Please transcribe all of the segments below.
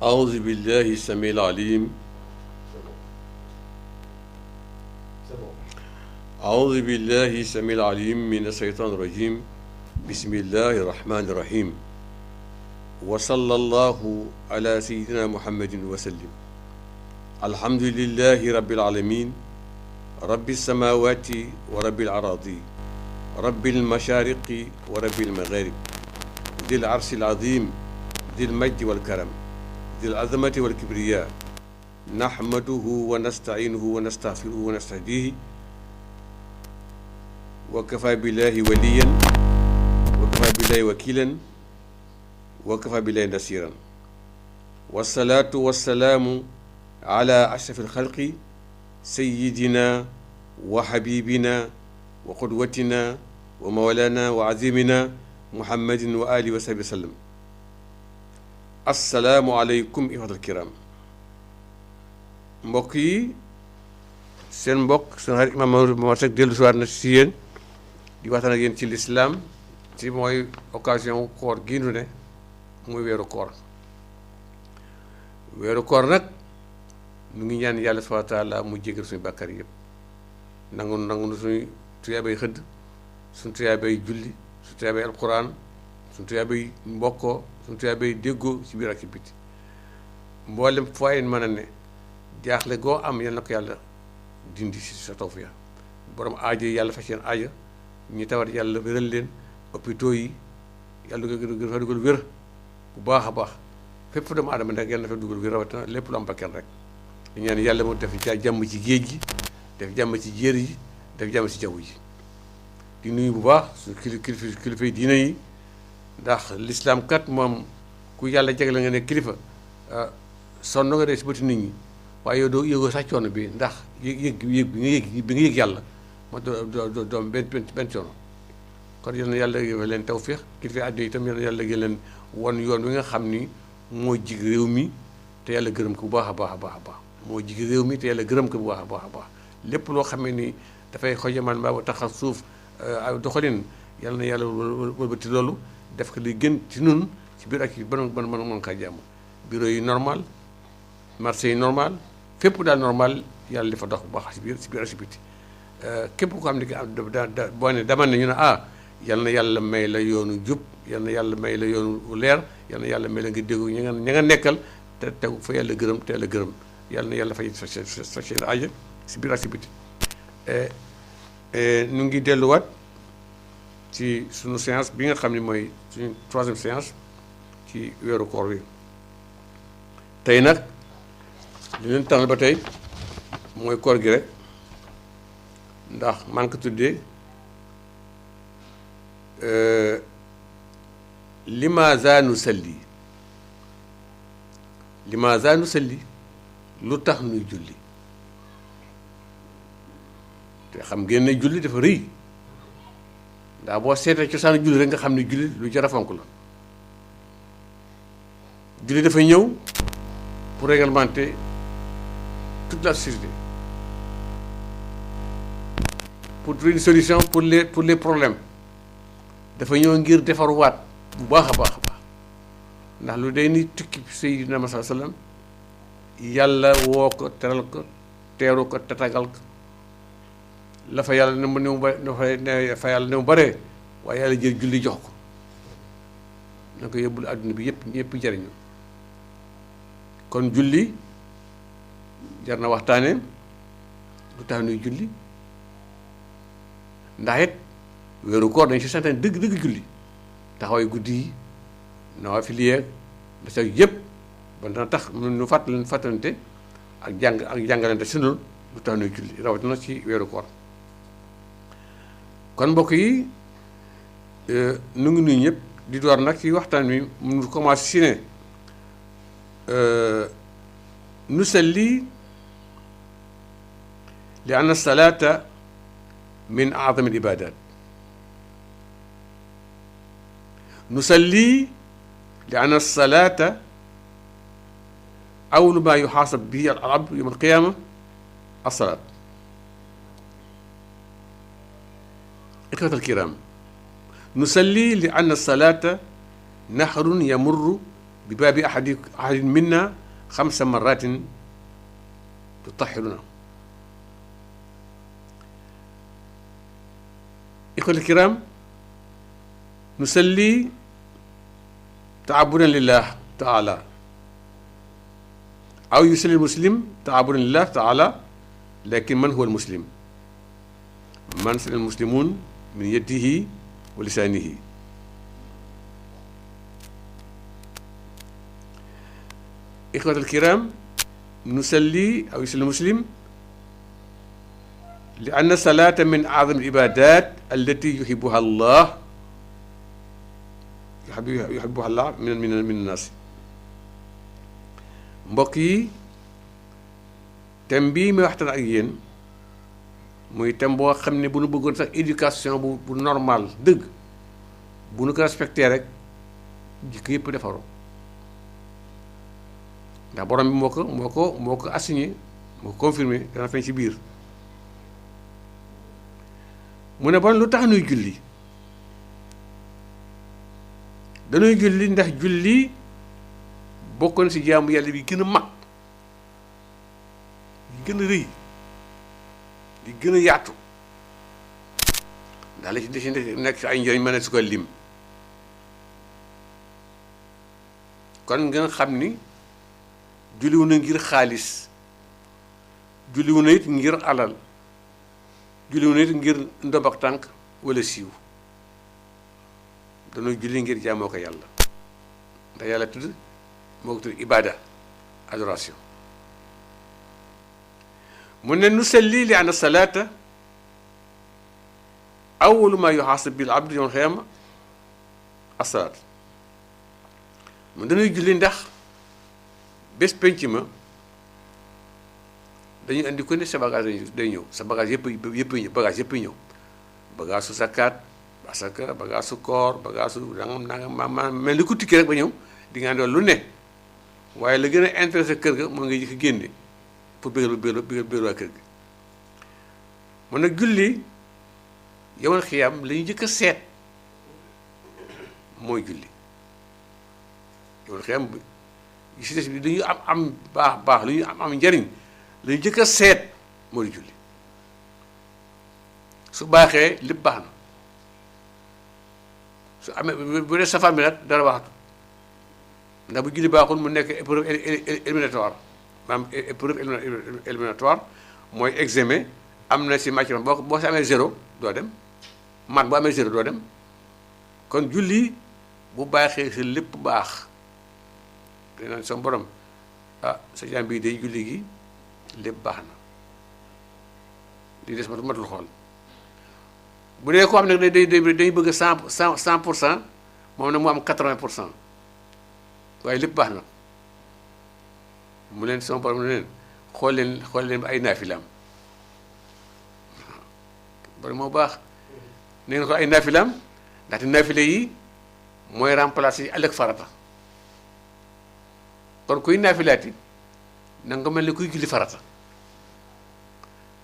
أعوذ بالله السميع العليم أعوذ بالله السميع العليم من الشيطان الرجيم بسم الله الرحمن الرحيم وصلى الله على سيدنا محمد وسلم الحمد لله رب العالمين رب السماوات ورب الأراضي رب المشارق ورب المغارب ذي العرش العظيم ذي المجد والكرم ذي العظمة والكبرياء نحمده ونستعينه ونستغفره ونستهديه وكفى بالله وليا وكفى بالله وكيلا وكفى بالله نصيرا والصلاة والسلام على أشرف الخلق سيدنا وحبيبنا وقدوتنا ومولانا وعظيمنا محمد وآله وصحبه وسلم assalaamu aleykum ixwatal kiram mbokk yi seen mbokk seen xarit Imam Mamadou Seck dellu si waat na si yéen di waxtaan ak yéen ci lislaam ci mooy occasion koor gii nu ne muy weeru koor nag mu ngi ñaan yàlla subhaanahu wa taala mu jégal suñu bàkkaar yëpp nangu suñu tuyaabay xëdd suñu tuyaabay julli suñu tuyaabay alquran suñu tuyaabay mbokkoo suñu tuyaabay déggoo ci biir ak ci biti mboolem fooy mën a ne jaaxle goo am yal na ko yàlla dindi si sa tawfiya borom aajo yi yàlla faj seen aajo ñi tawat yàlla wéral leen hôpitaux yi yàlla fa dugal wér bu baax a baax fépp fu doomu aadama nekk yàlla na fa dugal wér rawatina lépp lu am bakkan rek di ñaan yàlla mu def jàmm ci géej gi def jàmm ci jéer yi def jàmm ci jaww ji di nuyu bu baax suñu kilifa yi diina yi ndax l'islam kat moom ku yàlla jagle nga ne kilifa sonn nga dee si bëti nit ñi waaye yow doo yëgoo sax coono bi ndax yëg bi nga yëg yàlla ma doom benn coono kon yal na yàlla leen tawfiix kilifa àdduna itam yal na yàlla leen won yoon wi nga xam ni moo jig réew mi te yàlla gërëm ko bu baax a baax a baax a baax moo jig réew mi te yàlla gërëm ko bu baax a baax a baax lépp loo xamee ni dafay xojamal mbaa tax a suuf doxalin yal na yàlla wëlbati loolu def ko li gën ci nun ci biir ak ci ban mën kaa jàmm bureau yi normal marché yi normal fépp daal normal yàlla dafa dox bu baax ci biir ak ci biti képp ko xam ne boo ne dama ne ñu ne yal na yàlla may la yoonu jub yal na yàlla may la yoonu leer yal na yàlla may la nga déggu ña nga nekkal te tegu fa yàlla gërëm te yàlla gërëm yal na yàlla fay sa seen aajo ci biir ak ci biti ñu ngi delluwaat ci suñu séance bi nga xam ne mooy suñu troisième séance ci weeru koor wi tey nag li leen tànnal ba tey mooy koor gi rek ndax man ko tuddee limaza nusalli lu tax nuy julli te xam ngeen ne julli dafa rëy ndax boo seetee cosaanu julli rek nga xam ne julli lu jar a fonk la julli dafa ñëw pour réglementer toute la société pour trouver une solution pour les problèmes dafa ñëw ngir defaruwaat bu baax a baax a baax ndax lu day ni tukki Seydina Muhammad sallam yàlla woo ko teral ko teeru ko tatagal ko la fa yàlla ne mu bare waaye yàlla jël julli jox ko na ko yóbbul àdduna bi yëpp jariñu kon julli jar na waxtaane lu tax nuy julli ndax it weeru koor dañ si santaan dëgg julli taxaway guddi yi nawaafil yeeg da sa yëpp ba dana tax nu fàttalante ak jàngalante si noonu lu tax nuy julli rawatina ci weeru koor kon mbokk yi nu ngi nuyu ñëpp di door nag ci waxtaan wi mu commencé si ne nusalli li anna salaata min a'zami al-ibadat nusalli li anna salaata awwalu ma yuhaasab bihi al-abd yawm al-qiyama as-salaat إخوة الكرام نصلي لأن الصلاة نهر يمر bi baabi ahadin minna 5 marratin tutahhiruna. ikhwatal kiram, nusalli taabudan lillah taala aw yusalli muslim taabudan lillah taala, lakin man huwa almuslim? man sal almuslimun min yadihi wa lisanihi. ikhwatal kiram, nusalli aw yusalli muslim li anna salata min a'zam al-ibadat allati yuhibbuha Allah min an-nas. mbokk yi, thème bii may waxtaan ak yéen muy thème boo xam ne bu nu bëggoon sax éducation bu normal dëgg, bu nu ko respecté rek jikko yëpp defaroo. ndax borom bi moo ko assigné, moo ko confirmé, dana feeñ ci biir. mu ne bon lu tax nuy julli? dañuy julli ndax julli bokkoon ci jaamu yàlla bi gën a mag, yi gën a rëy, di gën a yaatu, ndax la ci nekk ci ay njëriñ mën na su ko lim. kon ngeen xam ni julliwu na ngir xaalis, julliwu na it ngir alal, julliwu na it ngir ndob ak tànk wala siiw. dañoo julli ngir jaamoo ko yàlla, ndax yàlla tudd moo ko tudd ibada, adoration. mu ne nusalli li anna salaata awwalu ma yuhaasab bil abdu yawmal qiyaama as-salaat. mu dañuy julli ndax bés penc ma dañuy andi ko ne sa bagage day ñëw, sa bagage yëpp ñëw, bagage su zakat, asaka, bagage su koor, bagage su nangam mel ni ku tikki rek ba ñëw di nga doon lu ne. waaye la gën a intéressé kër ga moo ngi jëkk génne pour bégal waa kër gi. mun nag julli yawmal xiyaam la ñu jëkk a seet mooy julli. yawmal xiyaam yi si des bi dañuy am baax lu ñu am njariñ la ñu jëkk a seet moo di julli. su baaxee lépp baax na, su amee bu dee safaan bi nag dara waxatu, ndax bu julli baaxul mu nekk épreuve éliminatoire. maanaam épreuve éliminatoire mooy examen. am na si matière boo si amee 0 doo dem, mat bu amee 0 doo dem. kon julli bu baaxee sa lépp baax, te naan sama borom sa jaam bii day julli gi lépp baax na, li des matul xool. bu dee ko xam ne day bëgg 100% moom nag mu am 80%, waaye lépp baax na. mu leen sama borom ne leen xool leen ay naafilaam. borom moo baax, ne ngeen ko ay naafilaam, ndaxte naafile yi mooy remplacer yi ëllëg farata. kon kuy naafilaati na nga mel ni kuy julli farata.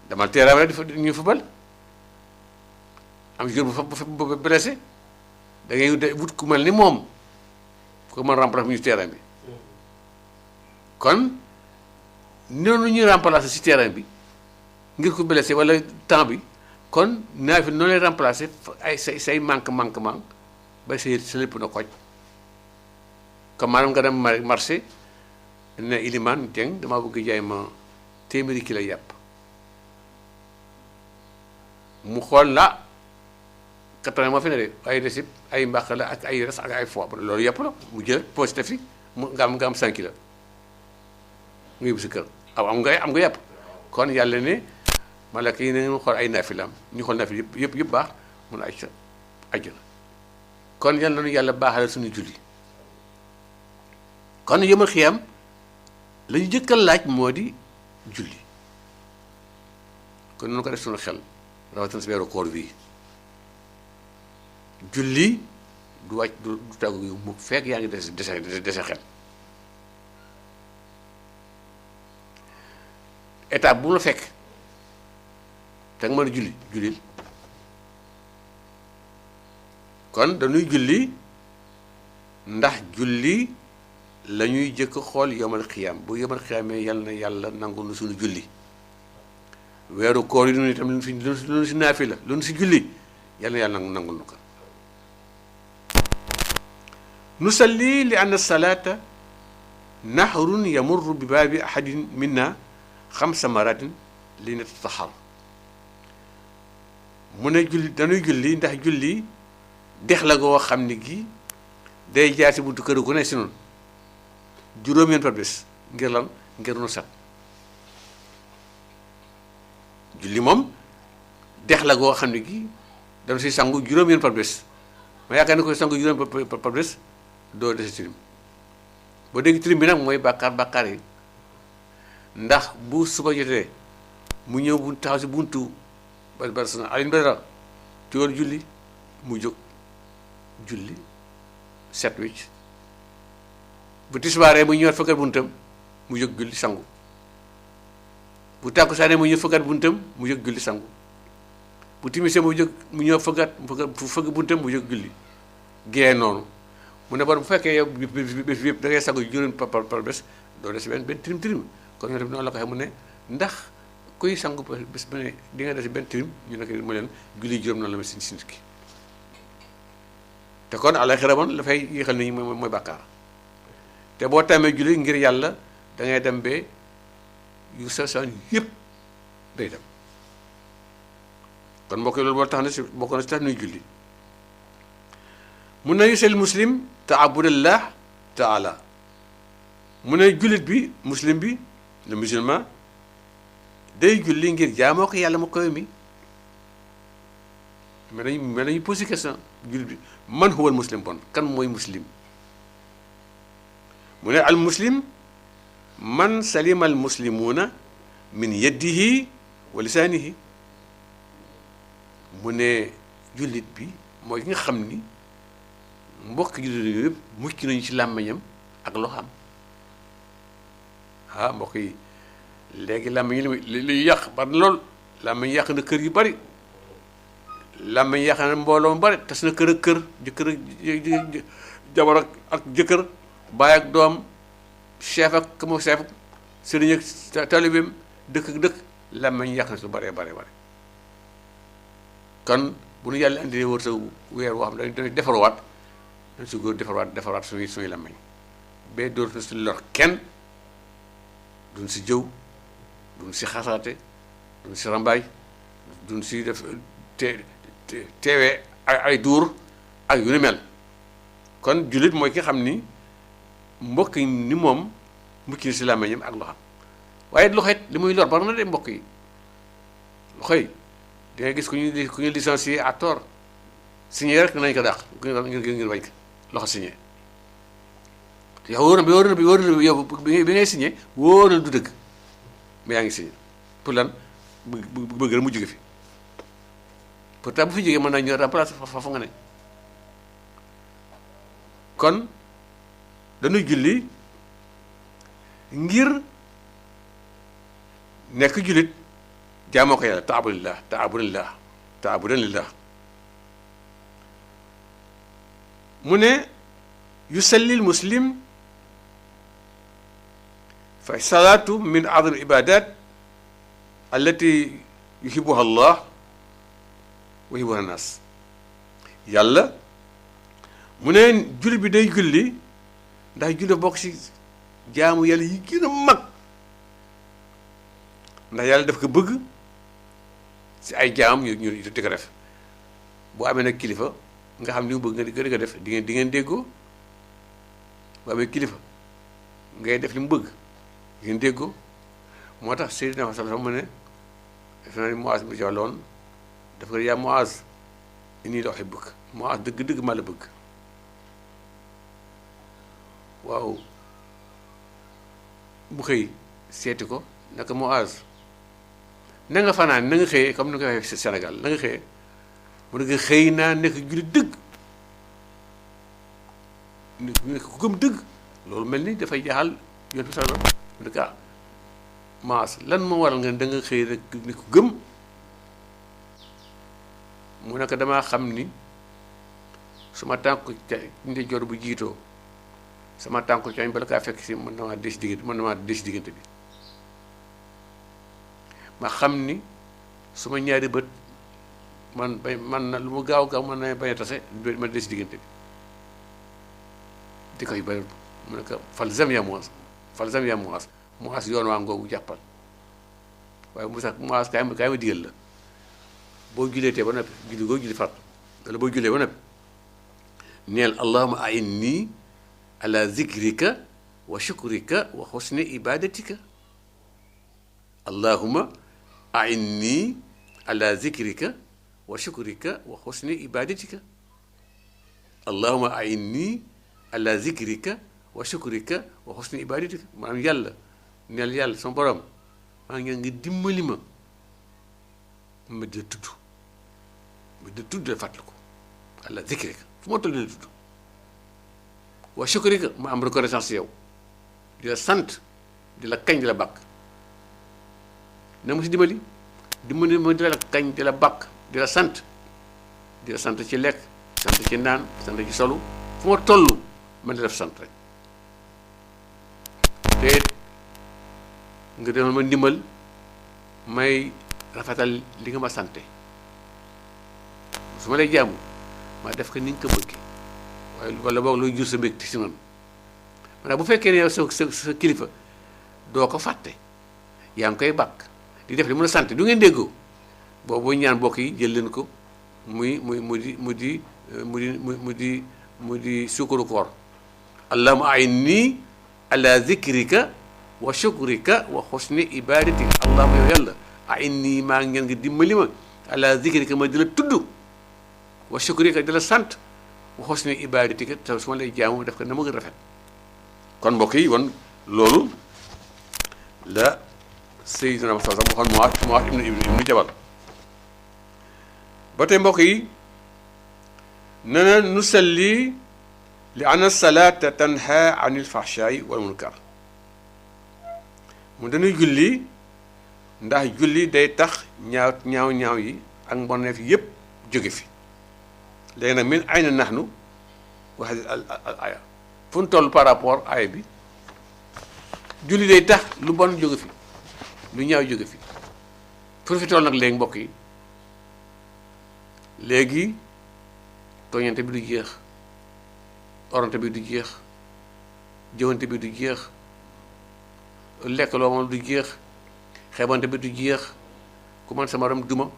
damal teeraam rek ñu fubal am jour bu blessé da ngay wut ku mel ni moom ko mën remplacer ñu terrain bi. kon noonu ñuy remplacer ci terrain bi ngir ko blessé wala temps bi, kon naafil noonu lay remplacer ay say manquement ba sa lépp na kooj. comme maanaam nga dem marché ne ilimaan Dieng damaa bëgg jaay ma 100 kilo yàpp. mu xool la 80 moo fi ne de ay récip ay mbàq la ak ay res ak ay foie loolu yàpp la mu jël posté fi mu nga am 5 kilos nga yóbbu si kër am nga yàpp. kon yàlla ne malaka yi nañu xool ay naafilaam, ñu xool naafil yëpp baax mun a àjjana. kon yàlla nañu yàlla baaxale suñu julli. kon yawmal xiyaam la ñu jëkkal laaj moo di julli. kon noonu ko def suñu xel rawatina si weeru koor bii, julli du wàcc du tàggu yow mu fekk yaa ngi dese xel. étape bu mu la fekk te nga mën a jullil. kon dañuy julli ndax julli la ñuy jëkk xool yomal xiyaam bu yomal xiyaamee yal na yàlla nangu nu suñu julli weeru koor yi noonu itam lu nu si naafi la lu nu si julli yal na yàlla nangul nu ko nusalli li anna salaata nahrun yamurru bi baabi ahadin minna 5 maratin li natataxar mu ne julli dañuy julli ndax julli dex la goo xam ne gi day jaar si buntu kër gu ne si noonu juróom yoon par bés ngir lan ngir nu set julli moom dex la goo xam ne gi dañu si sangu juróom yoon par bés ma yaakaar ne koy sangu juróom par bés doo dese tilim boo dégg tilim bi nag mooy bàkkaar yi ndax bu suba jotee mu ñëw bu taxaw si buntu ba sana Alioune Badara ci woon julli mu jóg julli set wicc bu tisbaaree mu ñëwaat fëggat buntam mu jóg julli sangu bu tàkkusaanee mu ñëw fëggat buntam mu jóg julli sangu bu timisee mu ñëw fëgg buntam mu jóg julli gée noonu mu ne bon bu fekkee yow bés yëpp da ngay sangu juróom par bés doo des benn tirim kon ñoo def noonu la ko waxee mu ne ndax kuy sangu bés bu ne di nga des benn tirim ñu nekk mu leen julli juróom noonu la ma si nit ki te kon àlaxira moom dafay yéexal nit ñi mooy bàkkaar te boo tàmmee julli ngir yàlla da ngay dem ba yu sa yëpp day dem kon mbokk yi loolu boo tax na si bokk na si tax nuy julli mun na yusel muslim taabudallah taala mu ne jullit bi muslim bi le musulman day julli ngir jaamoo ko yàlla mu koy mi mais nañu posé question jullit bi man huwal muslim bon kan mooy muslim mu ne al muslim man salima al muslimuuna min yadihi wa lisaanihi mu ne jullit bi mooy ki nga xam ni mbokk jullit yëpp mucc nañu ci làmmiñam ak loxoom mbokk yi léegi làmmiñ li yàq bari na lool làmmiñ yàq na kër yu bari làmmiñ yàq na mbooloo mu bari tas na kër ak kër jëkkër ak jabar ak jëkkër baay ak doom chef ak kamo chef sëriñ ak taalibeem dëkk ak dëkk làmmiñ yàq na su baree bare kon bu nu yàlla indi wër sa weer woo xam ne dañuy defarwaat dañ si góor defaraat suñuy làmmiñ ba dootu si lor kenn duñ si jëw duñ si xasaate duñ si rambaay duñ si def teewee ay duur ak yu ni mel kon jullit mooy ki xam ni mbokk yi ni moom mucc ni si làmmiñam ak loxam waaye loxoy li muy lor bari na de mbokk yi loxoy da ngay gis ku ñu licencié à tort signé rek nañ ko dàq ngir bañ ko loxo signé yow wóor na bi yow bi ngay signé wóor na du dëgg mais yaa ngi signé pour lan bëgg rek mu jóge fi pourtant bu fi jógee mën nañu remplacer fa nga ne kon dañuy julli ngir nekk jullit jaamoo ko yàlla taabudan lillah mu ne yusallil muslim fa salaatu min a'zam ibadat allati yuhibbuha allah wa yuhibbuha nas yàlla mu ne jullit bi day julli ndax julli bokk ci jaamu yàlla yi gën a mag ndax yàlla daf ko bëgg ci ay jaam ñu di ko def boo amee nag kilifa nga xam ni mu bëgg nga di ko def di ngeen déggoo boo amee kilifa ngay def li mu bëgg di ngeen déggoo moo tax Seydina sallallahu mu ne def naa ni Muaz bi jàlloon dafa ko yaa Muaz inni la uhibbuka Muaz dëgg-dëgg maa la bëgg waaw mu xëy seeti ko naka Muaz na nga fanaan na nga xëyee comme ni nga ko waxee Sénégal na nga xëyee mu ne nga xëy naa nekk jullit dëgg nekk ku gëm dëgg loolu mel ni dafay jaaxal yoon bi sallam mu ne ka Maas lan moo waral nga da nga xëy rek ni ku gëm mu ne ko damaa xam ni suma tànk ndeyjoor bu jiitoo sama tànku cooñ bala kaa fekk si mën na maa des diggante bi ma xam ni su ma ñaari bët man na lu mu gaaw mën na bañ a tase ma des diggante bi di koy bëri mu ne ko falzam ya Muaz yoon waa ngoogu jàppal waaye Muaz kaay ma digal la boo julleetee ba noppi julli far wala boo jullee ba noppi neel allahumma a'inni ala zikrika wa shukrika wa husni ibadatika allahumma a'inni ala zikrika wa shukrika wa husni ibadatika allahumma a'inni ala zikrika wa shukrika wa husni ibadatika maanaam yàlla neel yàlla sama borom maa ngi nga dimbali ma di la tudd la fàttali ko ala zikrika fu ma toll di la tudd wa shukrika ma am reconnaissance yow di la sant di la kañ di la bàkk na ma si dimbali ma di la kañ di la bàkk di la sant ci lekk sant ci naan sant ci solu fu ma toll man di def sant rek te nga defal ma ndimbal may rafetal li nga ma sante su ma lay jaamu ma def ko ni nga ko bëggee waaye wala boog luy jur sa mbégte si man maanaam bu fekkee ne yow sa kilifa doo ko fàtte yaa ngi koy bàkk di def li mën a sant du ngeen déggoo boobu ñaan bokk yi jël leen ko mu di sukkaru koor allahumma a'inni ala zikrika wa shukrika wa husni ibadatika allahumma yow yàlla a'inni maa ngi nga dimbali ma ala zikrika ma di la tudd wa shukrika di la sant wa husni ibadatika te su ma lay jaamu def ko na ma gën rafet kon mbokk yi woon loolu la Seydina Muhammad sax waxoon Muaaz ibnu Jabal ba tey mbokk yi nee na nusalli li anna salaata tanha anil fahshaai wal munkar mu dañuy julli ndax julli day tax ñaaw yi ak mboneef yépp jóge fi léegi nag min ayna nahnu wa hadi al aya fu ñu toll par rapport aaya bi julli day tax lu bon jóge fi lu ñaaw jóge fi fu fi toll nag léegi mbokk yi léegi tooñante bi du jeex orante bi du jeex jëwante bi du jeex lekk loo moom du jeex xeebante bi du jeex ku man sama ram duma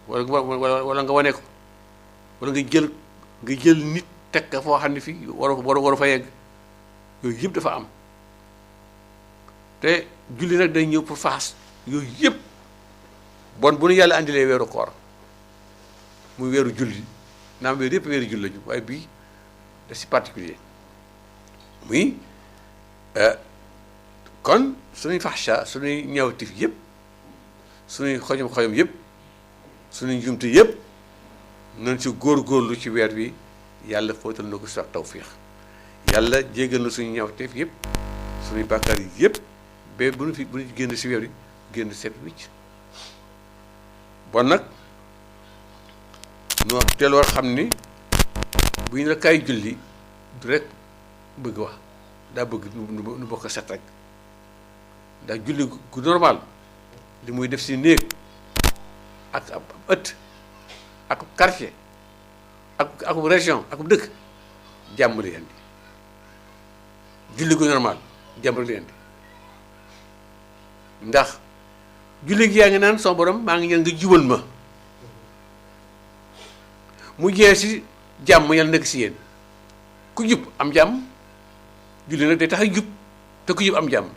wala nga wane ko wala nga jël nit teg ka foo xam ne fii waru fa yegg yooyu yëpp dafa am te julli nag day ñëw pour faxas yooyu yëpp bon bu nu yàlla andilee weeru koor muy weeru julli naam weeru yëpp weeru julli lañu waaye bii da si particulier muy kon suñuy faxsha suñuy ñaawtif yëpp suñuy xojom yëpp suñuy njumte yëpp nañ si góorgóorlu ci weer wi yàlla fóotal na ko sax tawfiix yàlla jéggal na suñu ñaawteef yëpp suñuy bàkkaar yi yëpp ba bu ñu génn si weer wi génn set wicc bon nag noo teel war xam ni bu ñu la kaay julli du rek bëgg wax daa bëgg nu bokk set rek ndax julli gu normal li muy def si néeg ak ab ëtt ak quartier ak région ak dëkk jàmm li indi julli gu normal jàmm li indi ndax julli gi yaa ngi naan son borom maa ngi ñaan nga jubal ma mu jee si jàmm yàlla nekk si yéen ku jub am jàmm julli nag day tax a jub te ku jub am jàmm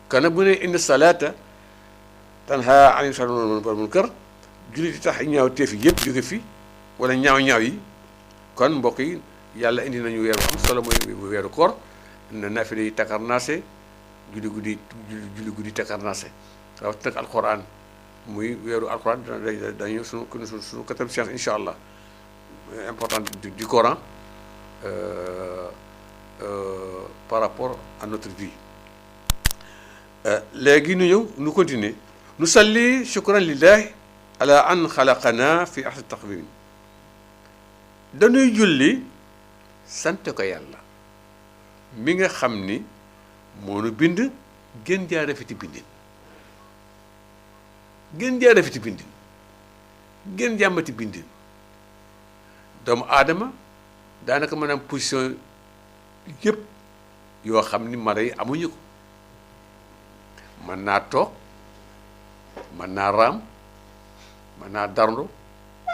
kon nag bu ne inna salaata tanha anil fahsaa'i wal munkar julli di tax ñaaw teef yi yëpp jóge fi wala ñaaw yi kon mbokk yi yàlla indi nañu weeru am solo mooy weeru koor na naafile yi takarnaase julli guddi takarnaase rawatina nag alquran muy weeru alquran dañu suñu katam science incha allah important du Coran par rapport à notre vie léegi nu ñëw nu continuer nu salli shukran lillahi ala an xalaqana fi ahsani taqwim dañuy julli sant ko yàlla mi nga xam ni moo nu bind gën jaa rafeti bindin gën jaa rafeti bindin gën jàmbati bindin doomu aadama daanaka mën a am position yëpp yoo xam ni mala yi amuñu ko mën naa toog mën naa raam mën naa darndu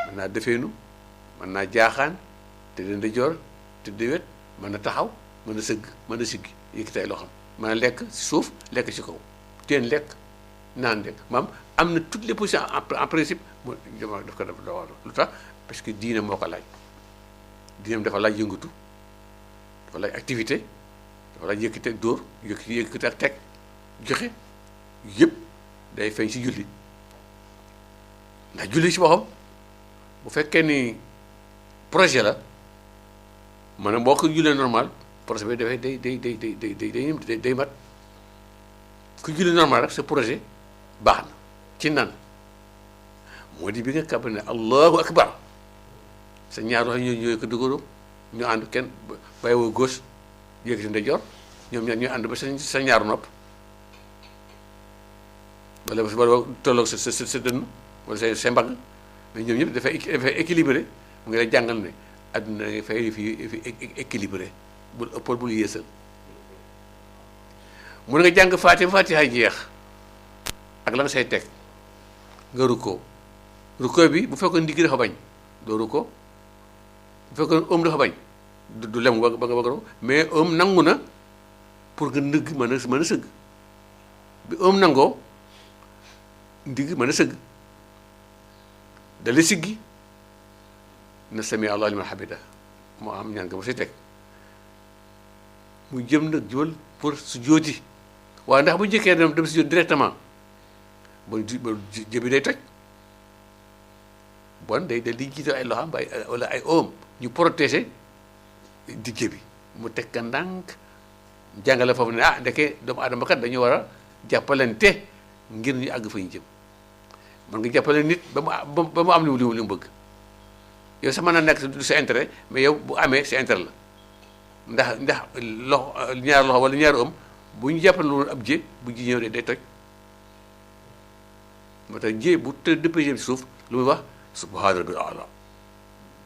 mën naa defeenu mën naa jaaxaan te dina joor te di wet mën na taxaw mën na sëgg mën na siggi yëkkati ay loxoom mën na lekk ci suuf lekk ci kaw teen lekk naan lekk maam am na toutes les positions en principe mu daf ko def doo lu tax parce que diine moo ko laaj diineem dafa laaj yëngatu dafa laaj activité dafa laaj yëkkati ak dóor yëkkati ak teg joxe yëpp day feeñ ci julli ndax julli ci boppam bu fekkee ni projet la maanaam boo ko jullee normal projet bi dafay day mat ku julli normal rek sa projet baax na ci nan moo di bi nga kàbb ne allahu akbar sa ñaar wax ñooy ko dugaloo ñu ànd kenn bàyyiwoo gauche yëkkati ndeyjoor ñoom ñaar ñooy ànd ba sa ñaaru nopp wala tolloog sa dënn wala sa mbagg mais ñoom ñëpp dafay équilibré mu ngi lay jàngal ne àdduna nga fay fi équilibré bul ëppal bul yéesal mun nga jàng Faatiha jeex ak la nga say teg nga rukkoo rukkoo bi bu fekkoon ndigg dafa bañ doo rukkoo bu fekkoon dafa bañ du lem ba nga mais nangu na pour nga ndëgg mën a sëgg bi nangoo ndigg mën a sëgg dala siggi na sami Allahu liman hamida moo am ñaan nga ma si teg mu jëm nag jël pour su jóoti waaye ndax bu njëkkee dem si jóot directement ba jëbi day toj bon day di jiital ay loxam wala ay oom ñu protéger digge bi mu teg ka ndànk jàngale foofu ne ndeke doomu aadama kat dañu war a jàppalante ngir ñu àgg fa ñu jëm man nga jàppale nit ba mu am li mu bëgg yow sax mën na nekk du sa intérêt mais yow bu amee sa intérêt la ndax ñaar loxo wala ñaari bu ñu jàppale loolu ab jé bu ji ñëw day toj moo tax jé bu të dëppee jëm si suuf lu muy wax subhaana rabbil aala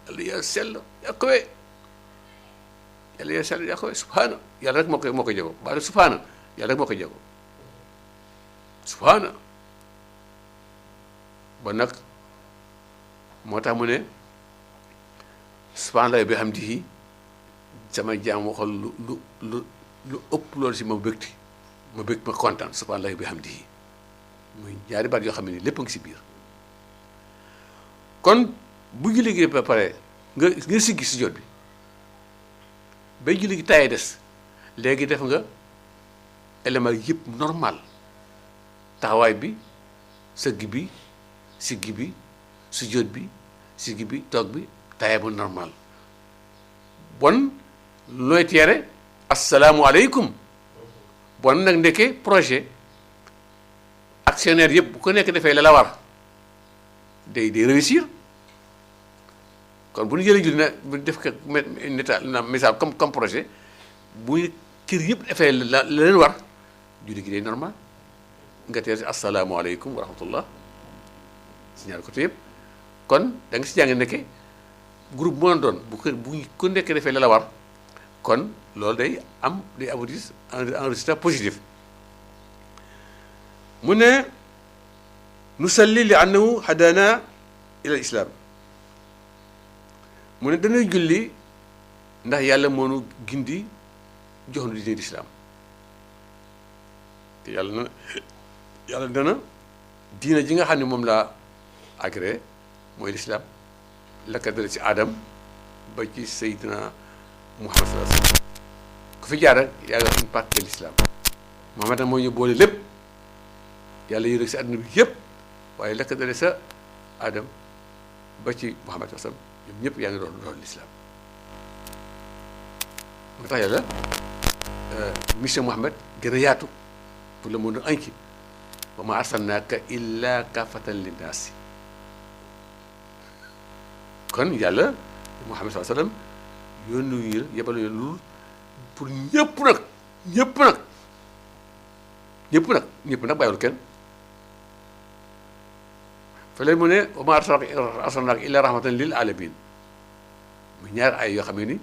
yàlla yaa sell yaa kawe yàlla yaa sell yaa kawe subhaana yàlla rek moo koy jago baale subhaana yàlla rek moo koy jago subhaana ba nag moo tax mu ne subhaanallaahi bi hamdihi sama jaam waxal lu ëpp loolu si ma bëgg ma kontaan subhaanallaahi bi hamdihi muy ñaari baat yoo xam ne lépp a ngi si biir kon bu julli gi ba pare nga siggi si jot bi bay julli gi tayee des léegi def nga élément yëpp normal taxawaay bi sëgg bi siggi bi sujjóot bi siggi bi toog bi taaya bu normal bon looy teere asalaamualeykum bon nag ndeke projet actionnaire yëpp bu ko nekk defee la war day réussir kon bu ñu jëlee julli na bu def ko misaal comme projet bu kër yëpp defee la leen war julli gi day normal nga teer si asalaamualeykum wa rahmatullah si ñaari côté yëpp kon da nga si jàng nekke groupe bu doon bu ku nekk defee la war kon loolu day aboutir un résultat positif mu ne nusalli li annahu hadana ila al islam mu ne dañuy julli ndax yàlla moo nu gindi jox nu diine lislaam te yàlla dana diina ji nga xam ne moom laa agréé mooy lislaam la ko dale ci Adam ba ci Seydina Muhammad sallallahu alayhi wa sallam ku fi jaar rek yaa ngi une partie de l'islam Muhammad nag moo ñu boole lépp yàlla yërëg si àdduna bi yëpp waaye la ko dale sa Adam ba ci Muhammad sallallahu alayhi wa sallam ñoom ñëpp yaa ngi doon l'islam moo tax yàlla mission Muhammad gën a yaatu pour le monde entier wa ma arsalnaaka illa kaafatan linnaasi kon yàlla Muhammad sallallahu alayhi wa sallam yónni ñu yebal ñu lu pour ñëpp nag ñëpp nag ñëpp nag ñëpp nag bàyyiwul kenn fële mu ne wa maa arsalnaaka illaa rahmatan lil aalamiin mu ñaar ay yoo xam ne ni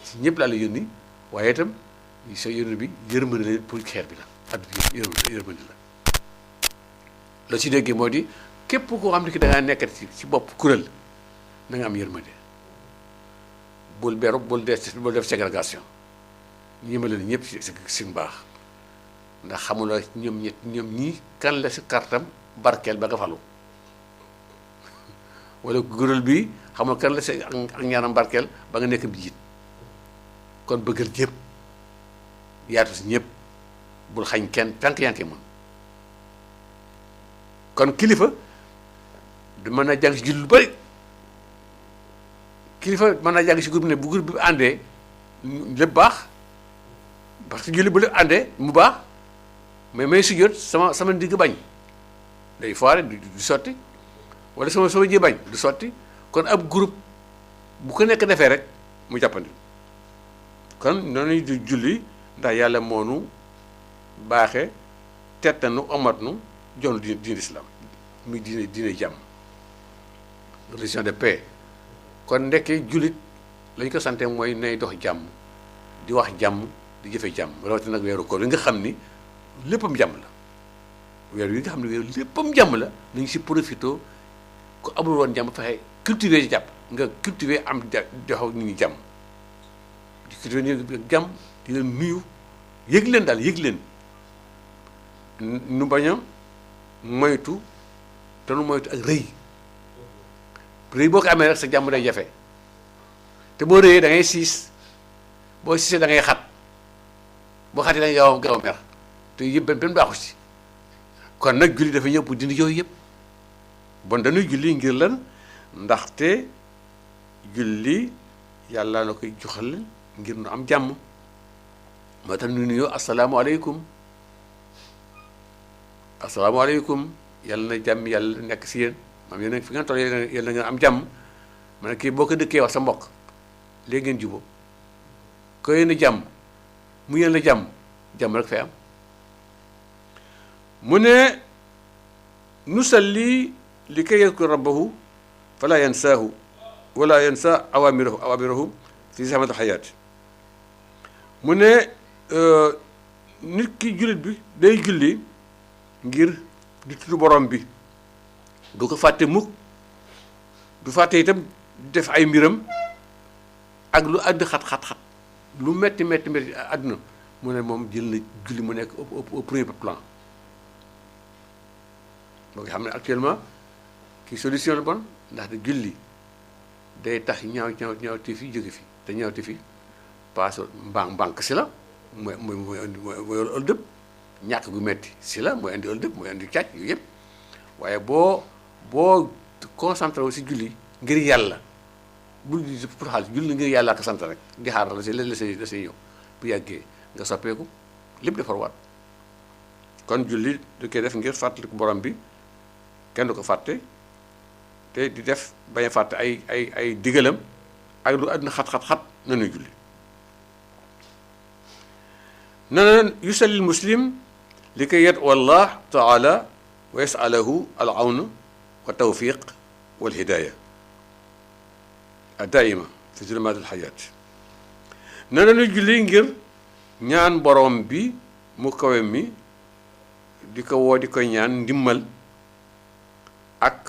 si ñëpp laa la yónni waaye itam sa yónni bi yërmande leen pour xeer bi la àdduna bi yërmande la la si déggee moo di képp koo xam ne ki da ngaa nekkat ci bopp kuréel na nga am yërmande bul beru bul def ségrégation ñëmale na ñëpp si mbaax ndax xamula ñoom ñii kan la si kartam barkeel ba nga falu wala kuréel bi xamul kan la si ak ñaanam barkeel ba nga nekk bi jiit kon bëggal ñëpp yaatu si ñëpp bul xañ kenn tànk yaa ngi koy mën kon kilifa du mën naa jàng si jullit lu bëri kilifa mën naa jàng si groupe ne bu groupe bi àndee lépp baax parce que jullit bu lépp àndee mu baax mais may si jot sama ndigg bañ day foire du sotti wala sama ji bañ du sotti kon ab groupe bu ko nekk defee rek mu jàppandi kon noonu du julli ndax yàlla moonu baaxe tettanu omat nu joonu diine islam muy diine jàmm religion de paix kon ndekkee jullit lañ ko sante mooy nay dox jàmm di wax jàmm di jëfe jàmm rawatina nag weeru koor yi nga xam ni léppam jàmm la weer yi nga xam ne weeru léppam jàmm la nañ si profité ku amul woon jàmm fexe cultiver ci jàpp nga cultiver am joxaw nit ñi jàmm di cultiver nit ñi jàmm di leen nuyu yëg leen daal yëg leen nu bañ a moytu te nu moytu ak rëy rëy boo ko amee rek sa jàmm day jafe te boo rëyee da ngay siis boo siisee da ngay xat boo xatee da ngay gaaw a mer te yëpp benn baaxu ci kon nag julli dafa ñëw pour dindi yooyu yëpp bon dañuy julli ngir lan ndaxte julli yàlla na koy joxal ngir nu am jàmm moo tax nu nuyoo asalaamualeykum yàlla na jàmm yàlla nekk si yéen maam yéen fi ngeen toll yéen na ngeen am jàmm ma ne kii boo ko dëkkee wax sa mbokk léegi ngeen jubóo ko yéen a jàmm mu yéen la jàmm rek fay am mu ne nusalli li kay yadkur rabbahu fala yansaahu wala yansa awamirahu fi zahmat alxayaat mu ne nit ki jullit bi day julli ngir di tudd borom bi du ko fàtte mukk du fàtte itam def ay mbiram ak lu àdd xat lu metti àdduna mu ne moom jël na julli mu nekk au premier plan boo nga xam ne actuellement kii solution la bon ndaxte julli day tax ñaawte fi jóge fi te ñaawte fi passe mbànk si la mooy ëldëb ñàkk gu metti si la mooy indi ëldëb mooy indi càcc yooyu yëpp waaye boo concentré wu si julli ngir yàlla bul pour xaalis julli ngir yàlla ak sant rek di xaar la say ñëw bu yàggee nga soppeeku lépp defar waat kon julli du koy def ngir fàttaliku borom bi kenn du ko fàtte te di def bañ a fàtte ay digalam ak lu àdduna xat nanuy julli nana yusalli muslim li koy yet wallah taala wa yasalahu al awn wa tawfiq wal hidaya daima fi zulumat al hayat nana nu julli ngir ñaan borom bi mu kawe mi di ko woo di koy ñaan ndimmal ak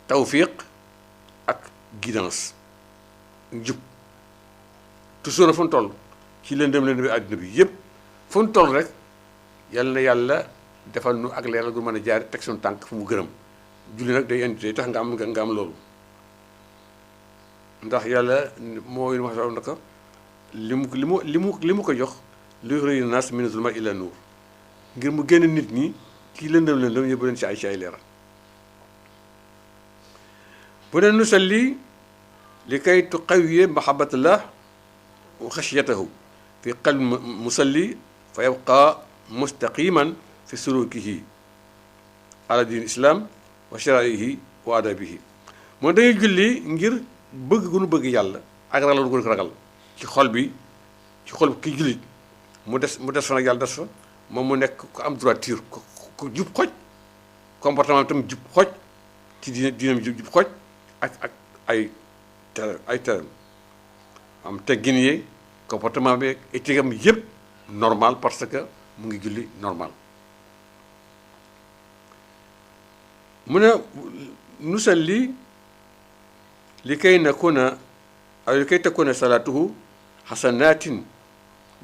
tawfiq ak guidance jub toujours fu mu toll ci lëndëm bi àdduna bi yépp fu mu toll rek yal na yàlla defal nu ak leeral gu mën a jaar teg suñu tànk fu mu gërëm julli nag day indi tax nga am loolu ndax yàlla moo wax na ko li mu ko jox li yuxrija naas mina zulumaati ila nuur ngir mu génn nit ñi ci lëndëm yóbbu leen ci ay leeral bu ne nusalli li kay tuqawwiya mahabbatallah wa xashyatahu fi qalbi musalli fa yabqa mustaqiman fi sulukihi ala diin islam wa sharaihi wa adabihi moom dañuy julli ngir bëgg gu nu bëgg yàlla ak ragal gu nu ko ragal ci xol bi ci xol ki jullit mu des fa nag yàlla des fa moom mu nekk ku am droiture ku jub xoj comportement tam jub xoj ci diinam jub xoj ak ay teram am teggin yi comportement bi éthique am yëpp normal parce que mu ngi julli normal mu ne nusalli li kay nakuna aw li kay takuna salaatuhu xasanatin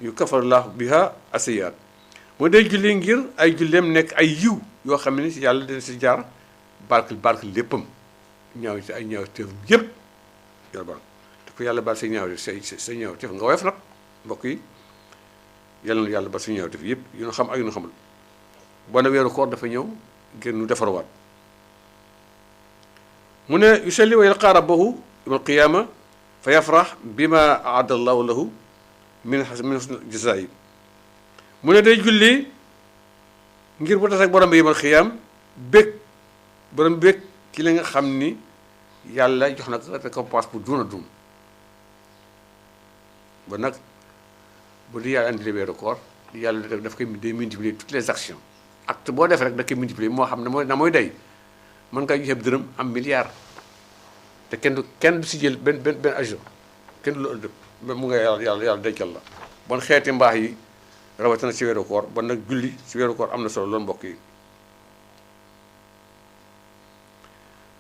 yukaffarullahu biha asiyaat mu day julli ngir ay julleem nekk ay yiw yoo xam ne yàlla dina si jaar barke léppam ñaaw ci ay ñaaw teef yëpp yor barke te ko yàlla baal say ñaaw say ñaaw teef nga woyof nag mbokk yi yàlla na yàlla baal say ñaaw teef yëpp yu ñu xam ak yu ñu xamul boo ne weeru koor dafa ñëw ngir nu defarwaat mu ne yusalli wa yalqaa rabbahu yawma alqiyaama fa yafrax bima aada allahu lahu min husni jazaa'i mu ne day julli ngir bu tas ak borom bi yawmal qiyaam bég borom bég ci li nga xam ni yàlla jox na ko récompense bu dun a dun ba nag bu di yàlla andi weeru koor yàlla daf koy day multiplier toutes les actions acte boo def rek da koy multiplier moo xam ne mooy day mën nga joxe dërëm am milliard te kenn du si jël benn agent kenn du la ëllëg mu nga yàlla dencal la bon xeeti mbaax yi rawatina si weeru koor bon nag julli si weeru koor am na solo loolu mbokk yi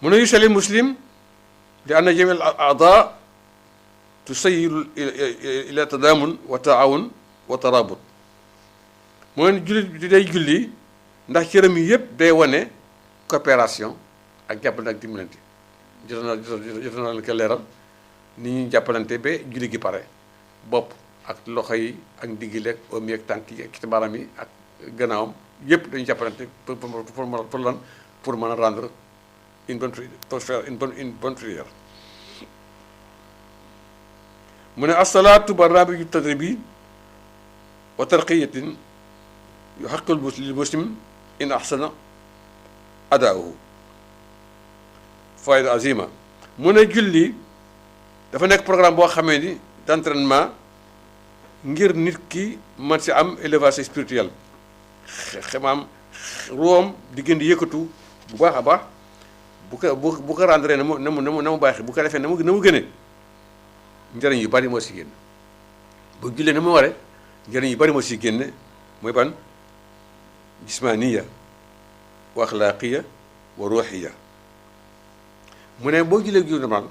mu ne yusalli muslim li anna jami al aada tusayiru ila tadamun wa taawun wa tarabut moo ne julli day julli ndax cëram yi yëpp day wane coopération ak jàppalante ak dimbalante jot na leen ko leeral ni ñuy jàppalante ba julli gi pare bopp ak loxo yi ak ndigg leeg oom yi ak tànk yi ak baaraam yi ak gannaawam yëpp dañuy jàppalante pour lan pour mën a rendre une bonne prière mu ne asalaatu barnaamiju tadribi wa tarqiyatin yu xaqul lil muslim in ahsana adaahu fayda azima mu ne julli dafa nekk programme boo xamee ni d'entraînement ngir nit ki man si am élévation spirituelle xamaam ruwam di gën di yëkkatu bu baax a baax bu ko rendre na mu baaxee bu ko defee na mu gënee njëriñ yu bari moo si génn bu jullee na mu waree njëriñ yu bari moo si génne mooy ban jismaniya wa axlaaqiya wa ruuxiya mu ne boo jullee ju normal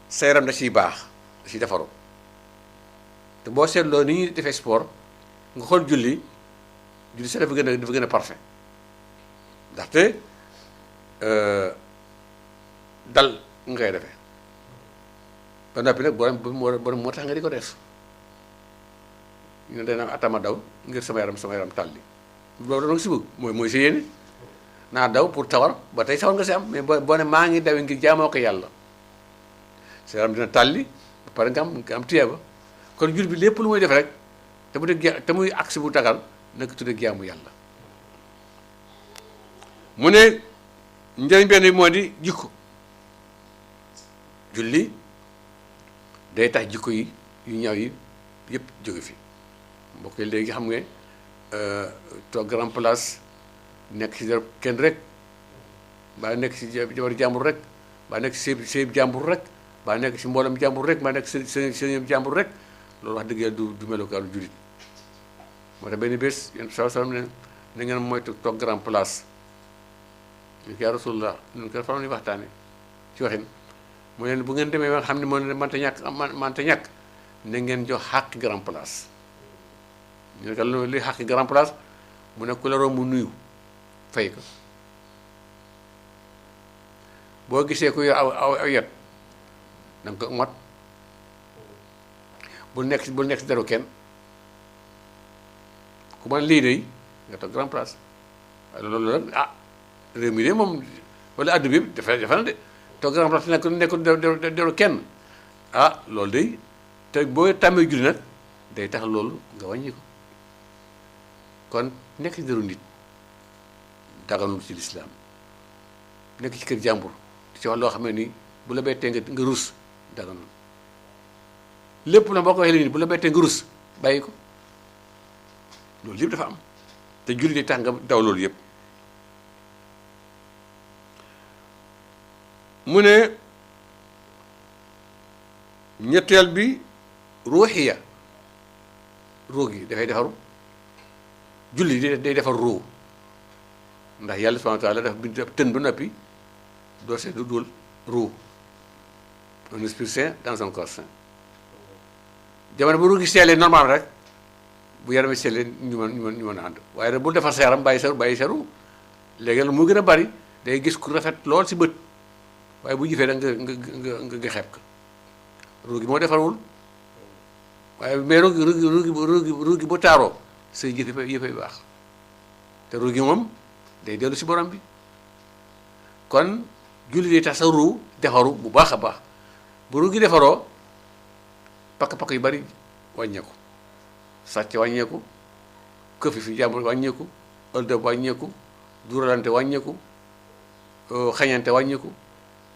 sa yaram da ciy baax da ciy defaru te boo seetloo ni ñuy defee sport nga xool julli sa dafa gën a parfait ndaxte dal nga koy defee ba noppi nag borom moo tax nga di ko def ñu ne dana atama daw ngir sama yaram tàlli loolu nag si bëgg mooy si yéene naa daw pour tawar ba tey sawar nga si am mais boo ne maa ngi dawe ngir jaamoo ko yàlla sa yaram dina tàlli ba pare nga am tiyaaba kon jur bi lépp lu muy def rek te muy aksi bu tagal naka tudde jaamu yàlla mu ne njëriñ benn bi moo di jikko julli day tax jikko yi yu ñaaw yi yëpp jóge fi mbokk yi léegi xam nga toog grand place nekk si dara kenn rek baa nekk si jabar jàmbur rek baa nekk si sëyib jàmbur rek baa nekk si mboolem jàmbur rek baa nekk si sëñëb jàmbur rek loolu wax dëgg yàlla du melokaanu jullit moo tax benn bés yéen saa salaam ne na ngeen moytu toog grand place ñu ko yaa rasulullah ñun ko fa la ñuy waxtaane ci waxin mu leen bu ngeen demee ba nga xam ne moo ne manta ñàkk na ngeen jox xàq grand place ñu ne ko li xàq grand place mu ne ku la romb nuyu fay ko boo gisee ku yor aw yet da nga ko mat bul nekk si deru kenn ku man lii day nga toog grand place waaye loolu nag réew mi de moom wala àdduna bi dafa na de toog grand place nekkul deru kenn loolu day te boo tàmmee julli nag day tax loolu nga wàññi ko kon nekk si deru nit daganul ci lislaam nekk ci kër jàmbur ci wax loo xam ne nii bu la bettee nga rus daganul lépp na boo ko waxee nii bu la bettee nga rus bàyyi ko loolu yëpp dafa am te julli day tax nga daw loolu yëpp. mu ne ñetteel bi ruuxiya ruu gi dafay defaru julli day defar ruu ndax yàlla subhanahu wa taala dafa bind tën ba noppi doo see du dul ruu un esprit saint dans un corps saint jamono bu ruu gi seelee normal rek bu yaram seelee ñu mën a ànd waaye nag bul defar sa yaram bàyyi sa ruu léegi mu gën a bari day gis ku rafet lool si bët waaye bu jëfee da nga xeeb ko ruu gi moo defarul waaye mais ruu gi bu taaroo say yëfay baax te ruu gi moom day dellu si borom bi kon julli day tax sa ruu defaru bu baax a baax bu ruu gi defaroo pakk-pakk yu bari wàññeeku sàcc wàññeeku këfi fi jàmbur wàññeeku ëldëb wàññeeku duralante wàññeeku xañante wàññeeku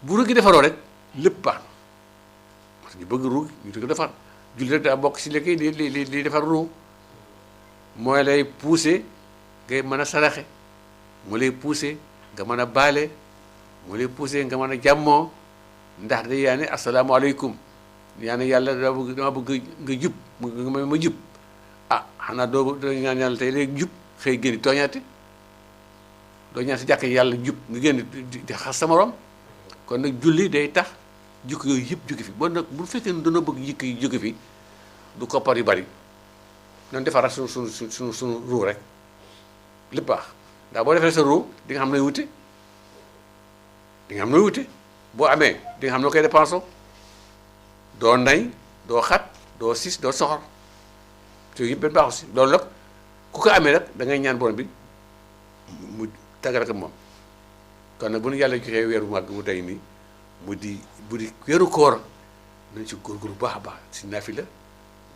bu ruu gi defaroo rek lépp baax na parce que ñu bëgg ruu ñu di ko defar julli rek daa bokk si léegi li defar ruu mooy lay pousser ngay mën a saraxe moo lay pousser nga mën a baale moo lay pousser nga mën a jàmmoo ndax day yaa ne asalaamaaleykum yaa ne yàlla dama bëgg nga jub ma jub ah xanaa doo ñaan yàlla tey léegi jub xëy génn tooñaate doo ñaan si jàkk yàlla jub nga génn di xas sa morom kon nag julli day tax jikko yooyu yëpp jóge fi bon nag bu fekkee ne dana bëgg jikko yi jóge fi du koppar yu bari nan defaraat suñu ruu rek lépp baax ndax boo defee sa ruu di nga xam nooy wute boo amee di nga xam noo koy dépensé doo nay doo xat doo sis doo soxor te yëpp benn baaxu si loolu nag ku ko amee rek da ngay ñaan borom bi mu tàggat ak moom kon nag bu nu yàlla joxee weeru màgg mu tey nii bu di weeru koor nañ ci góorgóorlu bu baax a baax si naafila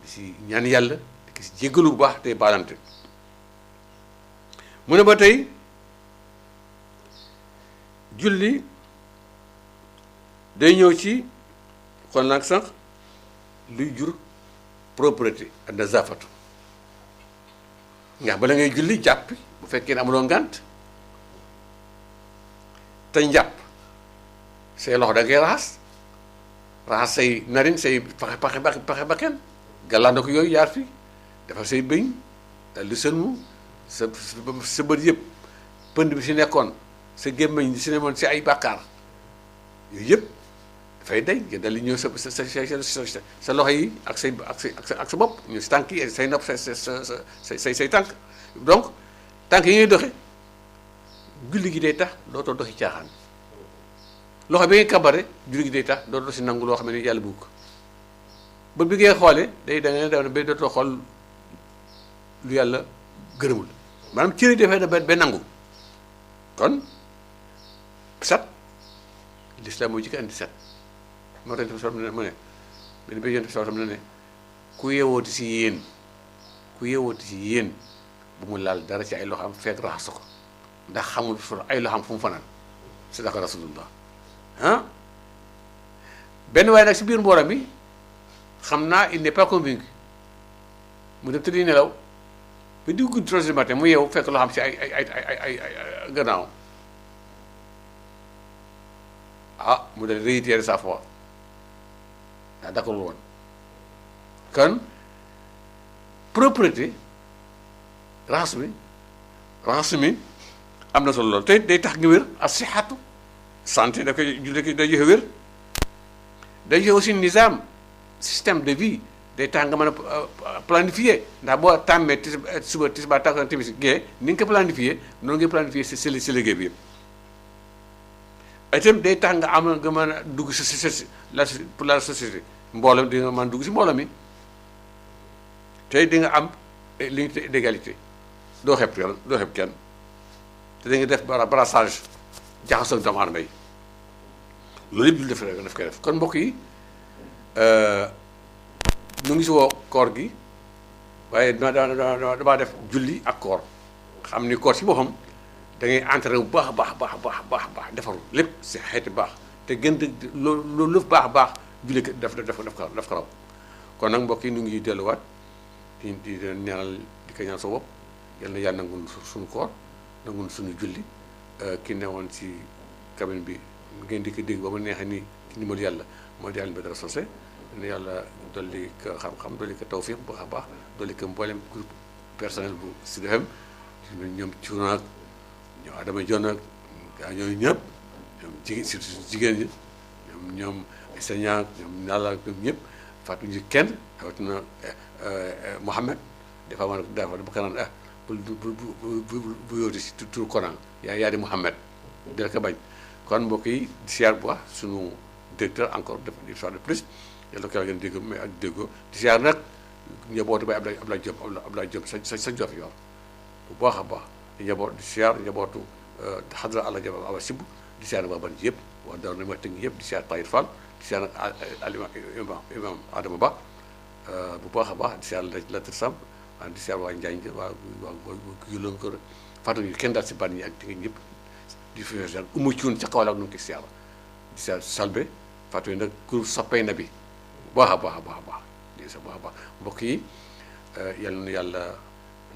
di si ñaan yàlla di si jéggalu bu baax tey baalante mu ne ba tey julli day ñëw ci xool nag sànq luy jur propreté ak nazafatu nga bala ngay julli jàppi bu fekkee ne amuloo ngànt te njàpp say loxo da ngay raxas say narin say paxe bakken gàllaanda ko yooyu yaar fi dafa say bëñ dal di sëlmu sa bët yëpp pënd bi si nekkoon sa gémmiñ si nekkoon si ay bàkkaar yooyu yëpp dafay day nga dal di ñëw sa loxo yi ak sa bopp ñëw si tànk yi say nopp say tànk donc tànk yi ngay doxe julli gi day tax dootoo doxi caaxaan loxo bi ngay kabare julli gi day tax dootoo si nangu loo xam ne yàlla bëgg ko bët bi ngay xoolee da ngay def ba dootoo xool lu yàlla gërëmul maanaam cëri dafay da ba nangu kon set l'islam moo jëkk andi set moo tax mu ne benn bé yonent bi ne ku yeewooti si yéen bu mu laal dara ci ay loxoom fekk raxasu ko ndax xamul ay loxoom fu mu fanaan sadaka rasulullah benn waaye nag si biir mbooloo mi xam naa il n'est pas convaincu mu dem tëddi nelaw ba diggu guddi 3 heures du matin mu yeewu fekk loo xam si ay gannaaw mu dal réitérer sa foi d'accord woon kon propreté raxas mi am na solo lool te day tax nga wér ak sixatu santé da koy day joxe wér day joxe aussi nizaam système de vie day tax nga mën a planifier ndax boo tàmmee suba tisbaar takkusaan timis gee ni nga ko planifier noonu ngay planifier si liggéey bi yëpp itam day tax nga mën a dugg si pour la société mbooloo di nga mën a dugg si mbooloo mi te di nga am l'unité d'égalité doo xeeb kenn te da nga def brassage jaxasoo ak doomu aadama yi loolu yëpp daf koy def kon mbokk yi ñu ngi si woo koor gi waaye damaa def julli ak koor xam ni koor si boppam da ngay entraîné bu baax baax defaru lépp si xeeti baax te gën loolu baax julli daf ko raw kon nag mbokk yi ñu ngi delluwaat di ñaanal di ko ñaan sa bopp yal na yàlla nangu suñu koor nangu suñu julli ki ne woon ci cabine bi ngeen di ko dégg ba mu neexee nii ci ndimbal yàlla mooy di Alioune Badara Socé ne yàlla dolli ko xam-xam dolli ko tawfiq bu baax a baax dolli ko mboolem groupe personnel bu Sud FM ñoom Thiouna ak ñoom Adama Dione ak gaa ñooñu ñëpp ñoom jigéen surtout jigéen ñi ñoom enseignant ñoom nala ñoom ñëpp fàttu ñu kenn rawatina Mohamed dafa man dafa bu ko naan bu yóoti si turu Coran yaa di Mohamed dina ko bañ kon mbokk yi di siyaar bu baax sunu directeur encore def une fois de plus yàlla ko yàlla ngeen dégg mais ak déggoo di siyaar nag njabootu bay Abdoulaye Diop sa jof yor bu baax a baax di njaboot di siyaar njabootu xadra àlla jaba awa sib di siyaar waa ban yëpp waa daw na ma tënk yëpp di siyaar Tahir Fall di siyaar nag imam Adama Ba bu baax a baax di siyaar Latir Samb di siyaar waa Njaañ waa yulon ko fàttali ñu kenn daal si ban ñi ak di nga ñëpp di fi siyaar umu cuun ca kaw la ak nu ngi koy siyaar di siyaar Salbe fàttali nag groupe soppay na bi bu baax a baax a baax a baax di sa baax a baax mbokk yi yal na yàlla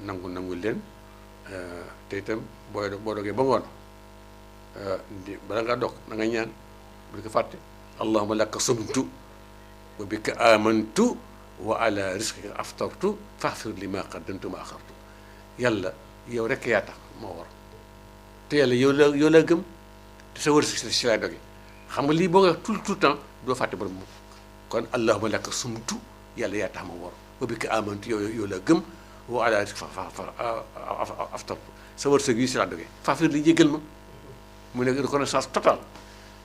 nangu leen te itam boo dogee ba ngoon bala ngaa dog na nga ñaan bu ko fàtte allahumma laka sumtu wa bika amantu wa ala rizqika aftartu faghfir li ma qaddamtu ma axartu yàlla yow rek yaa tax moo war te yàlla yow la gëm te sa wërsëg si laay doge xam nga lii boo nga tout le temps doo fàtte borom mukk kon allahumma laka sumtu yàlla yaa tax ma war wa bika amantu yow la gëm wa ala rizqika aftartu sa wërsëg yi si laa doge faghfir li jéggal ma mu nekk reconnaissance totale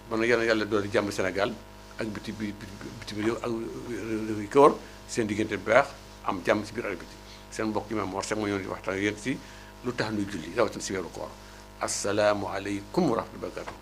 man na yàlla doon jàmm Sénégal ak biti réew ak réew yi ko war seen diggante bu baax am jàmm ci biir ak biti seen mbokk yi ma Mor Seck ma ñëw di waxtaan yéen si lu tax nuy julli rawatina si weeru koor asalaamu aleykum wa rahmatulah wa barakatuh